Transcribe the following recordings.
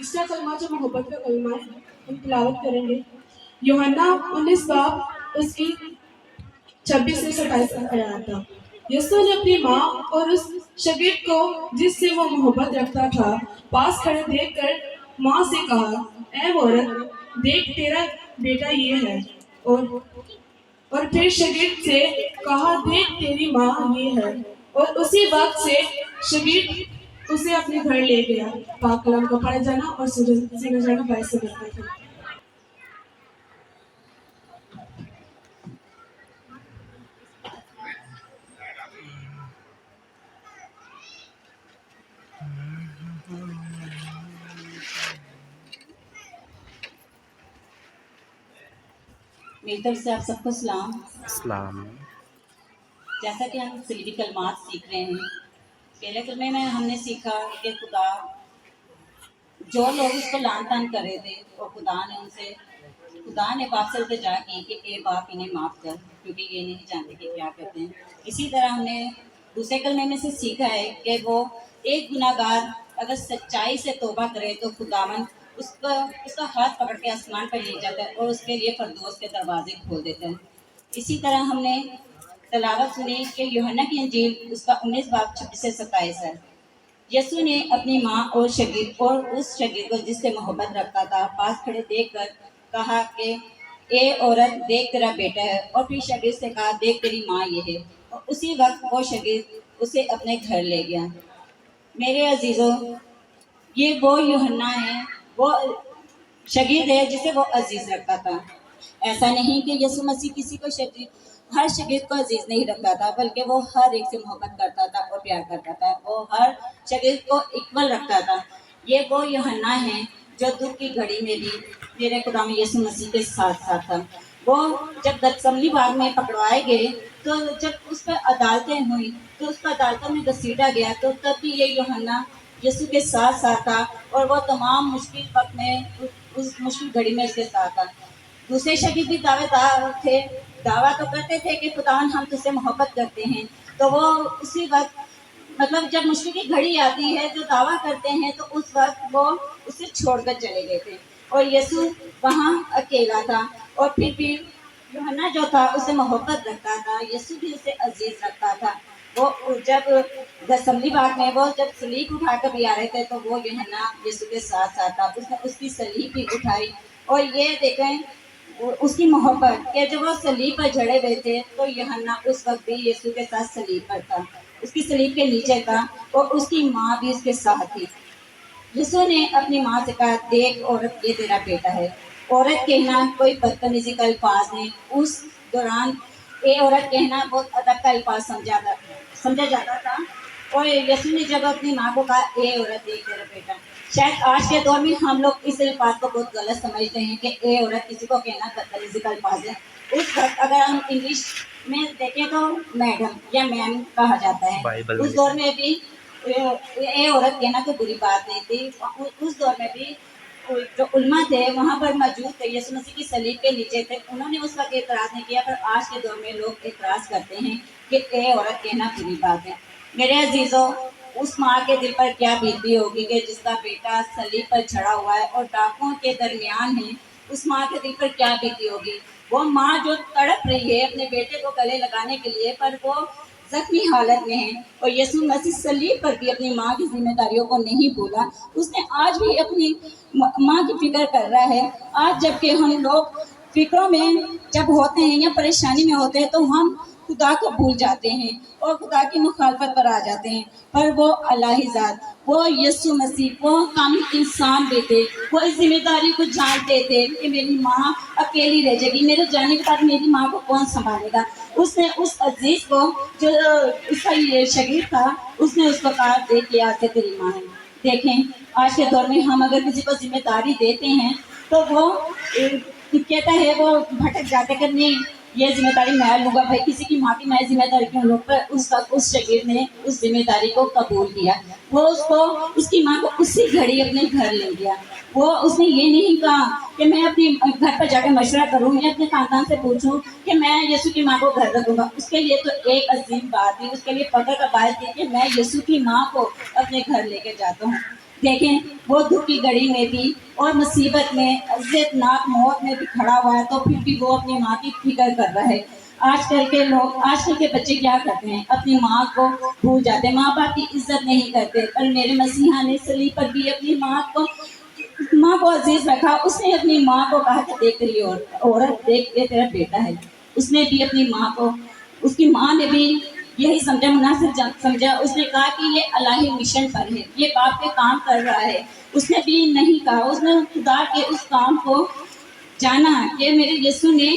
तीसरा कलमा जो मोहब्बत का कलमा है, हम तिलावत करेंगे। यूहन्ना 19 बाब उसकी 26 से 27 तक आया था। यीशु ने अपनी माँ और उस शागिर्द को जिससे वो मोहब्बत रखता था पास खड़े देखकर माँ से कहा, ऐ औरत, देख तेरा बेटा ये है। और फिर शागिर्द से कहा, देख तेरी माँ ये है। और उसी वक्त से शागिर्द उसे अपने घर ले गया। पाक कलाम का पढ़ा जाना और सुना जाना बाइस से बढ़ता था। मेरी तरफ से आप सबको सलाम। इस्लाम। जैसा कि हम सलीबी कलमात सीख रहे हैं, पहले कलमे में हमने सीखा कि खुदा जो लोग उसको लान तान कर रहे थे और खुदा ने बाप से इल्तिजा की कि ए बाप इन्हें माफ़ कर, क्योंकि ये नहीं जानते कि क्या करते हैं। इसी तरह हमने दूसरे कलमे में से सीखा है कि वो एक गुनाहगार अगर सच्चाई से तौबा करे तो खुदावन उसका हाथ पकड़ के आसमान पर ले जाता है और उसके लिए फरदौस के दरवाजे खोल देता है। इसी तरह हमने तलावत सुनी कि यूहन्ना की इंजील उसका 19 बाब 26 से 27 है। यीशु ने अपनी माँ और उस शागिर्द को जिससे मोहब्बत रखता था पास खड़े देखकर कहा कि ए औरत, देख तेरा बेटा है। और फिर शागिर्द से कहा, देख तेरी माँ ये है। और उसी वक्त वो शागिर्द उसे अपने घर ले गया। मेरे अजीज़ों, ये वो यूहन्ना है, वो शागिर्द है जिसे वो अजीज रखता था। ऐसा नहीं कि यीशु मसीह किसी को हर शागिर्द को अजीज नहीं रखता था, बल्कि वो हर एक से मोहब्बत करता था और प्यार करता था। वो हर शागिर्द को इक्वल रखता था। ये वो यूहन्ना है जो दुख की घड़ी में भी मेरे खुदा में यीशु मसीह के साथ साथ था। वो जब गतसमनी बाग में पकड़वाए गए तो जब उस पर अदालतें हुई तो उस पर अदालतों में घसीटा गया, तो तब भी ये यूहन्ना यीशु के साथ साथ था और वो तमाम मुश्किल वक्त में उस मुश्किल घड़ी में उसके साथ था। दूसरे शागिर्द भी दावेदार थे, दावा तो करते थे कि खुदावन हम तुझसे मोहब्बत करते हैं, तो वो उसी वक्त मतलब जब मुश्किल की घड़ी आती है जो दावा करते हैं तो उस वक्त वो उसे छोड़कर चले गए थे और यीशु वहाँ अकेला था। और फिर भी यूहन्ना जो था उसे मोहब्बत रखता था, यीशु भी उसे अजीज रखता था। वो जब गतसमनी बाग में वो जब सलीब उठाकर भी आ रहे थे तो वो यूहन्ना यीशु के साथ साथ था। उसने उसकी सलीब भी उठाई और ये देखें उसकी मोहब्बत कि जब वो सलीब पर जड़े हुए थे तो यूहन्ना उस वक्त भी यीशु के साथ सलीब पर था, उसकी सलीब के नीचे था और उसकी माँ भी उसके साथ थी। यीशु ने अपनी माँ से कहा, देख औरत, ये तेरा बेटा है। औरत कहना कोई बदतमीजी का अल्फाज नहीं, उस दौरान ए औरत कहना बहुत अदब का अल्फाज समझा जाता था। और यीशु ने जब अपनी माँ को कहा, ए औरत, देख तेरा बेटा, शायद आज के दौर में हम लोग इस अल्फाज को बहुत गलत समझते हैं कि ए औरत किसी को कहना बदतमीजी का अल्फाज है। उस वक्त अगर हम इंग्लिश में देखें तो मैडम या मैम कहा जाता है। उस दौर में भी ए औरत कहना तो बुरी बात नहीं थी। उस दौर में भी जो उल्मा थे वहाँ पर मौजूद थे, यीशु मसीह की सलीब के नीचे थे, उन्होंने उस वक्त एतराज़ नहीं किया। पर आज के दौर में लोग एतराज़ करते हैं कि ए औरत कहना बुरी बात है। मेरे अजीज़ों, उस माँ के दिल पर क्या बीती होगी कि जिसका बेटा सलीब पर चढ़ा हुआ है और डाकुओं के दरमियान है। उस माँ के दिल पर क्या बीती होगी। वो माँ जो तड़प रही है अपने बेटे को गले लगाने के लिए, पर वो जख्मी हालत में है। और यीशु मसीह सलीब पर भी अपनी माँ की जिम्मेदारियों को नहीं भूला, उसने आज भी अपनी माँ की फिक्र कर रहा है। आज जबकि हम लोग फिक्रों में जब होते हैं या परेशानी में होते हैं तो हम खुदा को भूल जाते हैं और खुदा की मुखालफत पर आ जाते हैं। पर वो अल्लाह ज़ात, वो यीशु मसीह, वो कामिल इंसान भी थे। वो इस जिम्मेदारी को जानते थे कि मेरी माँ अकेली रह जाएगी, मेरे जाने के बाद मेरी माँ को कौन संभालेगा। उसने उस अजीज को जो उसका ये शागिर्द था, उसने उसको कहा, देख ये आके तेरी माँ है। देखें, आज के दौर में हम अगर किसी को जिम्मेदारी देते हैं तो वो कहता है, वो भटक जाते कि नहीं ये जिम्मेदारी मैं लूँगा। भाई किसी की माँ की मैं जिम्मेदारी क्यों लूँ। पर उस शागिर्द ने उस जिम्मेदारी को कबूल किया। वो उसकी माँ को उसी घड़ी अपने घर ले गया। वो उसने ये नहीं कहा کہ میں اپنی گھر پر جا کے مشورہ کروں یا اپنے خاندان سے پوچھوں کہ میں یسوع کی ماں کو گھر رکھوں گا. اس کے لیے تو ایک عظیم بات تھی, اس کے لیے فخر کا باعث تھی کہ میں یسوع کی ماں کو اپنے گھر لے کے جاتا ہوں. دیکھیں وہ دکھ کی گھڑی میں بھی اور مصیبت میں عزت ناک موت میں بھی کھڑا ہوا ہے, تو پھر بھی وہ اپنی ماں کی فکر کر رہا ہے. آج کل کے بچے کیا کرتے ہیں, اپنی ماں کو بھول جاتے ہیں, ماں باپ کی عزت نہیں کرتے. اور میرے مسیحا نے صلیب پر بھی اپنی ماں کو عزیز رکھا. اس نے اپنی ماں کو کہا کہ دیکھ رہی عورت, دیکھ یہ تیرا بیٹا ہے. اس نے بھی اپنی ماں کو, اس کی ماں نے بھی یہی سمجھا, مناسب سمجھا. اس نے کہا کہ یہ الہی مشن پر ہے, یہ باپ کے کام کر رہا ہے. اس نے بھی نہیں کہا, اس نے خدا کے اس کام کو جانا کہ میرے یسوع نے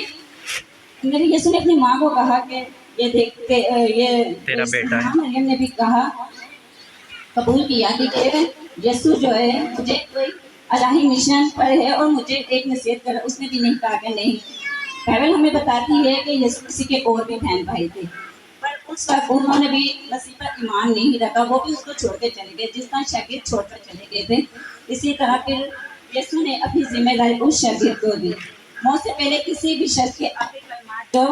اپنی ماں کو کہا کہ یہ دیکھتے یہ تیرا بیٹا ہے. مریم نے بھی کہا, قبول کیا کہ یسوع جو ہے مجھے کوئی الہی مشن پر ہے اور مجھے ایک نصیحت کر. اس نے بھی نہیں کہا کہ نہیں. بائبل ہمیں بتاتی ہے کہ یسوع مسیح کے اور بھی بہن بھائی تھے, پر اس وقت انہوں نے بھی مسیح پر ایمان نہیں رکھا, وہ بھی اس کو چھوڑ کے چلے گئے جس طرح شاگرد چھوڑ کر چلے گئے تھے. اسی طرح پھر یسوع نے اپنی ذمہ داری اس شاگرد کو دی. موت سے پہلے کسی بھی شخص کے آخری کلمات جو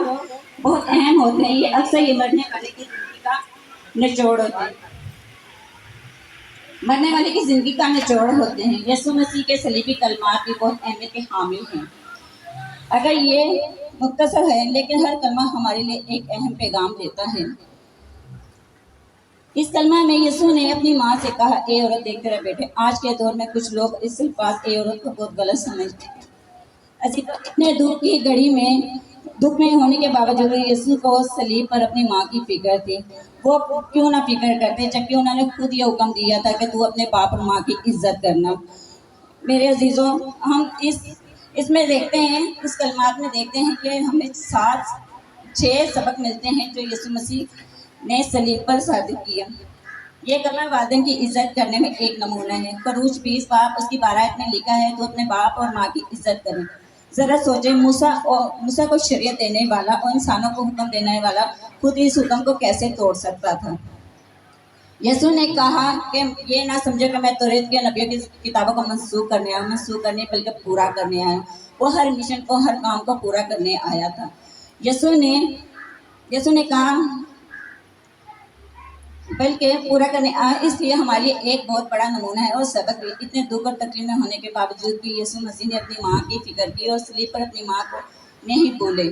بہت اہم ہوتے ہیں, یہ اکثر یہ مرنے والے کی زندگی کا نچوڑ ہوتے ہیں, مرنے والے کی زندگی کا نچوڑ ہوتے ہیں. یسوع مسیح کے صلیبی کلمات بھی بہت اہمیت کے حامل ہیں. اگر یہ مختصر ہے لیکن ہر کلمہ ہمارے لیے ایک اہم پیغام دیتا ہے. اس کلمہ میں یسوع نے اپنی ماں سے کہا, اے عورت دیکھ تیرا بیٹے. آج کے دور میں کچھ لوگ اس الفاظ اے عورت کو بہت غلط سمجھتے ہیں. اتنے دکھ کی گھڑی میں دکھ میں ہونے کے باوجود یسوع کو صلیب پر اپنی ماں کی فکر تھی. وہ کیوں نہ فکر کرتے جبکہ انہوں نے خود یہ حکم دیا تھا کہ تو اپنے باپ اور ماں کی عزت کرنا. میرے عزیزوں, ہم اس میں دیکھتے ہیں, اس کلمات میں دیکھتے ہیں کہ ہمیں 6 سبق ملتے ہیں جو یسوع مسیح نے صلیب پر ثابت کیا. یہ کلمہ والدین کی عزت کرنے میں ایک نمونہ ہے. خروج 20 باب اس کی 12 آیت میں لکھا ہے, تو اپنے باپ اور ماں کی عزت کریں. ذرا سوچیں, موسیٰ کو شریعت دینے والا اور انسانوں کو حکم دینے والا خود اس حکم کو کیسے توڑ سکتا تھا. یسوع نے کہا کہ یہ نہ سمجھے کہ میں توریت کے نبیوں کی کتابوں کو منسوخ کرنے بلکہ پورا کرنے آیا. وہ ہر مشن کو, ہر کام کو پورا کرنے آیا تھا. یسوع نے کہا بلکہ پورا کرنے آیا. اس لیے ہمارے لیے ایک بہت بڑا نمونہ ہے اور سبق بھی. اتنے دکھ اور تکلیف میں ہونے کے باوجود بھی یسوع مسیح نے اپنی ماں کی فکر کی اور صلیب پر اپنی ماں کو نہیں بھولے.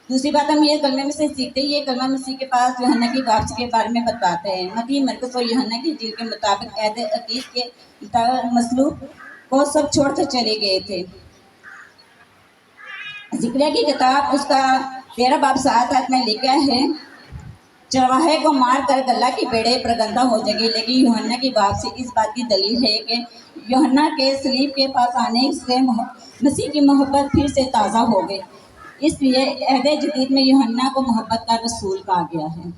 دوسری بات ہم یہ کلمے میں سے سیکھتے ہیں, یہ کلمہ مسیح کے پاس یوحنا کی واپسی کے بارے میں بتاتا ہے. متی, مرکز اور یوحنا کی انجیل کے مطابق عہد عتیق کے مصلوب کو سب چھوڑ کر چلے گئے تھے. ذکریہ کی کتاب اس کا 13 باب 7 آیت میں لکھا ہے, چرواہے کو مار کر گلہ کی بھیڑیں پرگندہ ہو جائے گی. لیکن یوحنا کی واپسی اس بات کی دلیل ہے کہ یوحنا کے صلیب کے پاس آنے سے مسیح کی محبت پھر سے تازہ ہو گئی. اس لیے عہد جدید میں یوحنا کو محبت کا رسول کہا گیا ہے.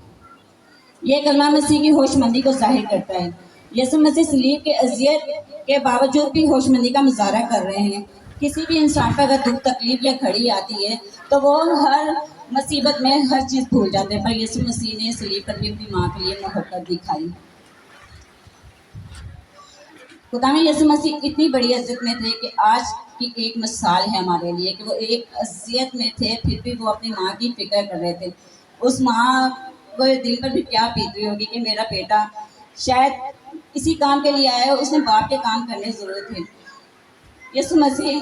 یہ کلمہ مسیح کی ہوش مندی کو ظاہر کرتا ہے. یسوع مسیح صلیب کے اذیت کے باوجود بھی ہوش مندی کا مظاہرہ کر رہے ہیں. کسی بھی انسان پر اگر دکھ تکلیف یا گھڑی آتی ہے تو وہ ہر مصیبت میں ہر چیز بھول جاتے ہیں, پر یسوع مسیح نے صلیب پر بھی اپنی ماں کے لیے محبت دکھائی. خدا میں یسوع مسیح اتنی بڑی عزت میں تھے کہ آج کی ایک مثال ہے ہمارے لیے کہ وہ ایک اذیت میں تھے پھر بھی وہ اپنی ماں کی فکر کر رہے تھے. اس ماں کو دل پر بھی کیا بیتی ہوگی کہ میرا بیٹا شاید اسی کام کے لیے آیا ہے, اس نے باپ کے کام کرنے ضرورت ہے. یسوع مسیح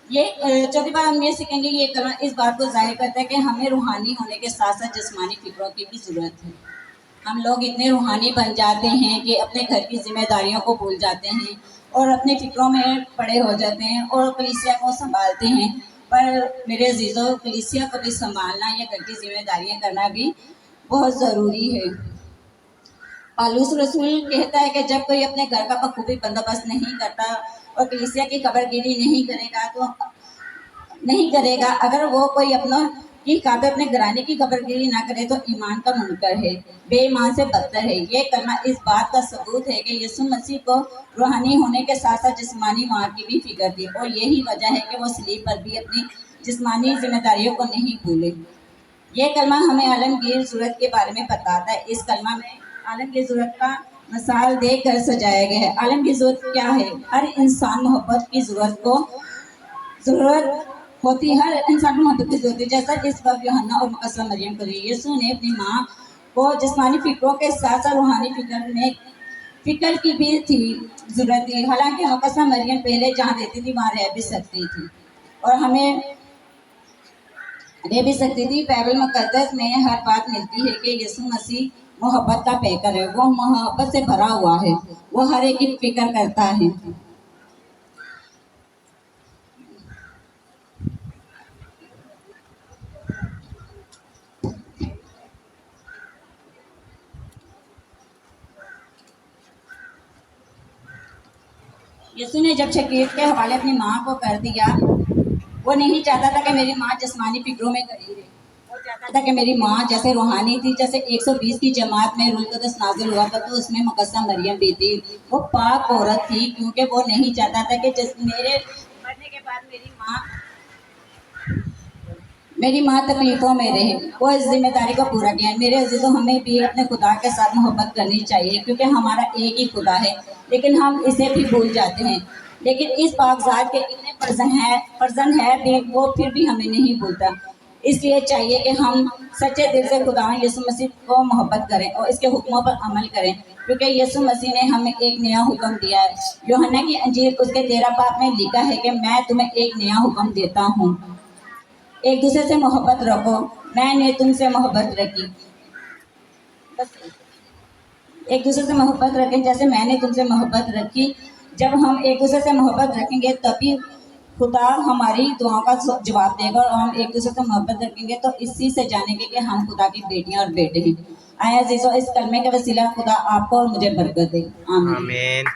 یہ چوتھی بار ہم یہ سیکھیں گے, یہ کلمہ اس بات کو ظاہر کرتا ہے کہ ہمیں روحانی ہونے کے ساتھ ساتھ جسمانی فکروں کی بھی ضرورت ہے. ہم لوگ اتنے روحانی بن جاتے ہیں کہ اپنے گھر کی ذمہ داریوں کو بھول جاتے ہیں اور اپنے فکروں میں پڑے ہو جاتے ہیں اور کلیسیا کو سنبھالتے ہیں. پر میرے عزیزوں, کلیسیا کو بھی سنبھالنا یا گھر کی ذمہ داریاں کرنا بھی بہت ضروری ہے. پالوس رسول کہتا ہے کہ جب کوئی اپنے گھر کا بخوبی بندوبست نہیں کرتا اور کلیسیا کی خبر گیری نہیں کرے گا, اگر وہ کوئی اپنے گھرانے کی خبر گیری نہ کرے تو ایمان کا منکر ہے, بے ایمان سے بدتر ہے. یہ کلمہ اس بات کا ثبوت ہے کہ یسوع مسیح کو روحانی ہونے کے ساتھ ساتھ جسمانی ماں کی بھی فکر تھی, اور یہی وجہ ہے کہ وہ صلیب پر بھی اپنی جسمانی ذمہ داریوں کو نہیں بھولے. یہ کلمہ ہمیں عالمگیر ضرورت کے بارے میں بتاتا ہے. اس کلمہ میں عالمگیر ضرورت کا مثال دے کر سجایا گیا ہے. عالمگیر ضرورت کیا ہے؟ ہر انسان محبت کی ضرورت کو ज़रूरत होती, हर इंसान को मोहब्बत की ज़रूरत होती है। जैसा इस वक्त यूहन्ना और मुकद्दस मरियम को यीशु ने अपनी माँ को जिस्मानी फिक्रों के साथ साथ रूहानी फिक्र की भी थी ज़रूरत थी। हालांकि मुकद्दस मरियम पहले जहाँ रहती थी वहाँ रह भी सकती थी और हमें रह भी सकती थी। बाइबल मुकद्दस में हर बात मिलती है कि यीशु मसीह मोहब्बत का पैकर है, वो मोहब्बत से भरा हुआ है, वो हर एक की फिक्र करता है। यीशु ने जब शकीर के हवाले अपनी माँ को कर दिया, वो नहीं चाहता था कि मेरी माँ जिस्मानी फिक्रों में गई रहे, वो चाहता था कि मेरी माँ जैसे रूहानी थी, जैसे 120 की जमात में रूह कुद्दस नाज़िल हुआ था तो उसमें मुकद्दस मरियम भी थी। वो पाक औरत थी, क्योंकि वो नहीं चाहता था कि जिस मेरे मरने के बाद मेरी माँ तकलीफ़ों में रहे। वो इस जिम्मेदारी को पूरा किया। मेरे अज़ीज़ों, हमें भी अपने खुदा के साथ मोहब्बत करनी चाहिए, क्योंकि हमारा एक ही खुदा है, लेकिन हम इसे भी भूल जाते हैं। लेकिन इस पाकज़ात के इतने फर्जन है भी, वो फिर भी हमें नहीं भूलता। इसलिए चाहिए कि हम सच्चे दिल से खुदा यीशु मसीह को मोहब्बत करें और इसके हुक्मों पर अमल करें, क्योंकि यीशु मसीह ने हमें एक नया हुक्म दिया है। यूहन्ना की अंजील उसके 13 बाब में लिखा है कि मैं तुम्हें एक नया हुक्म देता हूँ, एक दूसरे से मोहब्बत रखो, मैंने तुमसे मोहब्बत रखी। बस एक दूसरे से मोहब्बत रखें जैसे मैंने तुमसे मोहब्बत रखी। जब हम एक दूसरे से मोहब्बत रखेंगे तभी खुदा हमारी दुआओं का जवाब देगा, और हम एक दूसरे से मोहब्बत रखेंगे तो इसी से जानेंगे कि हम खुदा की बेटियां और बेटे हैं। आया अज़ीज़ों, इस कलमे के वसीला खुदा आपको और मुझे बरकत दे। आमीन।